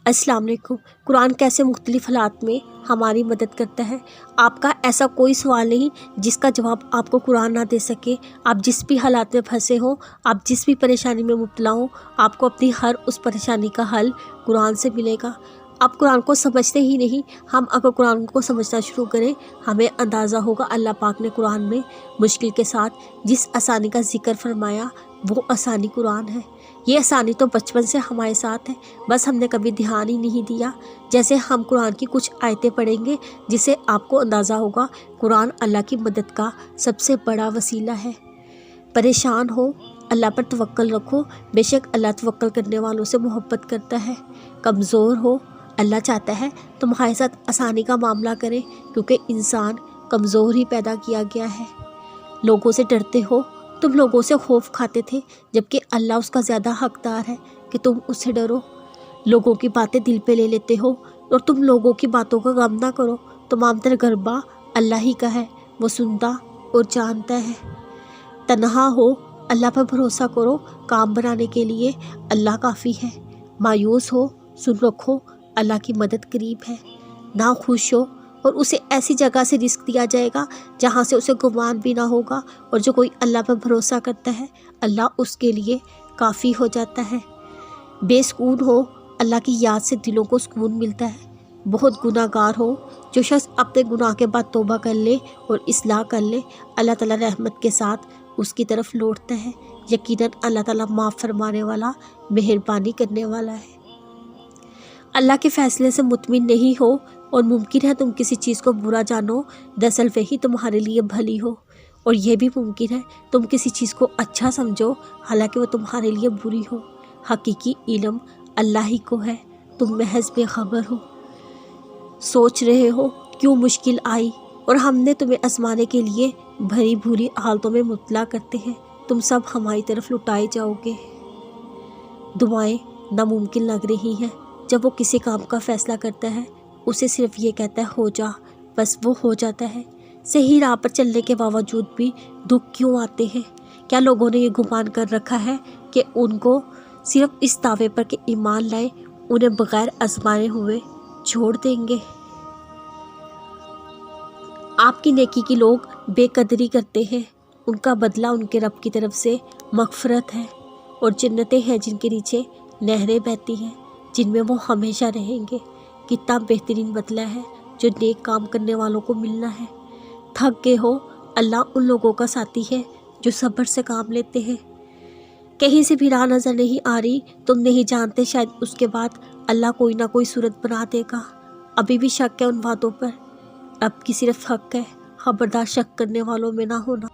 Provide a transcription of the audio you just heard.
अस्सलाम वालेकुम। कुरान कैसे मुख्तलिफ़ हालात में हमारी मदद करता है। आपका ऐसा कोई सवाल नहीं जिसका जवाब आपको कुरान ना दे सके। आप जिस भी हालात में फंसे हो, आप जिस भी परेशानी में मुब्तला हो, आपको अपनी हर उस परेशानी का हल कुरान से मिलेगा। आप कुरान को समझते ही नहीं। हम अगर कुरान को समझना शुरू करें, हमें अंदाज़ा होगा अल्लाह पाक ने कुरान में मुश्किल के साथ जिस आसानी का ज़िक्र फरमाया वो आसानी कुरान है। ये आसानी तो बचपन से हमारे साथ है, बस हमने कभी ध्यान ही नहीं दिया। जैसे हम कुरान की कुछ आयतें पढ़ेंगे जिससे आपको अंदाज़ा होगा कुरान अल्लाह की मदद का सबसे बड़ा वसीला है। परेशान हो, अल्लाह पर तवक्कल रखो, बेशक अल्लाह तवक्कल करने वालों से मोहब्बत करता है। कमज़ोर हो, अल्लाह चाहता है तुम्हारे साथ आसानी का मामला करे, क्योंकि इंसान कमज़ोर ही पैदा किया गया है। लोगों से डरते हो, तुम लोगों से खौफ खाते थे, जबकि अल्लाह उसका ज़्यादा हकदार है कि तुम उससे डरो। लोगों की बातें दिल पे ले लेते हो और तुम लोगों की बातों का गम ना करो। तमाम तर गरबा अल्लाह ही का है, वो सुनता और जानता है। तन्हा हो, अल्लाह पर भरोसा करो, काम बनाने के लिए अल्लाह काफ़ी है। मायूस हो, सुन रखो, अल्लाह की मदद करीब है। ना खुश हो और उसे ऐसी जगह से रिस्क दिया जाएगा जहाँ से उसे गुमान भी ना होगा, और जो कोई अल्लाह पर भरोसा करता है अल्लाह उसके लिए काफ़ी हो जाता है। बेसुकून हो, अल्लाह की याद से दिलों को सुकून मिलता है। बहुत गुनाहगार हो, जो शख्स अपने गुनाह के बाद तौबा कर ले और इस्लाह कर ले, अल्लाह ताला रहमत के साथ उसकी तरफ लौटता है। यकीनन अल्लाह ताला माफ़ फरमाने वाला, मेहरबानी करने वाला है। अल्लाह के फ़ैसले से मुतमिन नहीं हो और मुमकिन है तुम किसी चीज़ को बुरा जानो, दरअसल वही तुम्हारे लिए भली हो। और यह भी मुमकिन है तुम किसी चीज़ को अच्छा समझो, हालांकि वो तुम्हारे लिए बुरी हो। हकीकी इल्म अल्लाह ही को है, तुम महज बेखबर हो। सोच रहे हो क्यों मुश्किल आई, और हमने तुम्हें आजमाने के लिए भरी भूरी हालतों में मुब्तला करते हैं। तुम सब हमारी तरफ लुटाए जाओगे। दुआएं नामुमकिन लग रही हैं। जब वो किसी काम का फ़ैसला करता है, उसे सिर्फ ये कहता है हो जा, बस वो हो जाता है। सही राह पर चलने के बावजूद भी दुख क्यों आते हैं? क्या लोगों ने ये गुमान कर रखा है कि उनको सिर्फ इस दावे पर कि ईमान लाए, उन्हें बग़ैर आज़माए हुए छोड़ देंगे? आपकी नेकी की लोग बेकदरी करते हैं, उनका बदला उनके रब की तरफ से मग़फ़िरत है, और जन्नतें हैं जिनके नीचे नहरें बहती हैं, जिनमें वो हमेशा रहेंगे। कितना बेहतरीन बदला है जो नेक काम करने वालों को मिलना है। थक गए हो, अल्लाह उन लोगों का साथी है जो सब्र से काम लेते हैं। कहीं से भी राह नज़र नहीं आ रही, तुम नहीं जानते, शायद उसके बाद अल्लाह कोई ना कोई सूरत बना देगा। अभी भी शक है उन बातों पर, अब की सिर्फ हक है, खबरदार शक करने वालों में ना होना।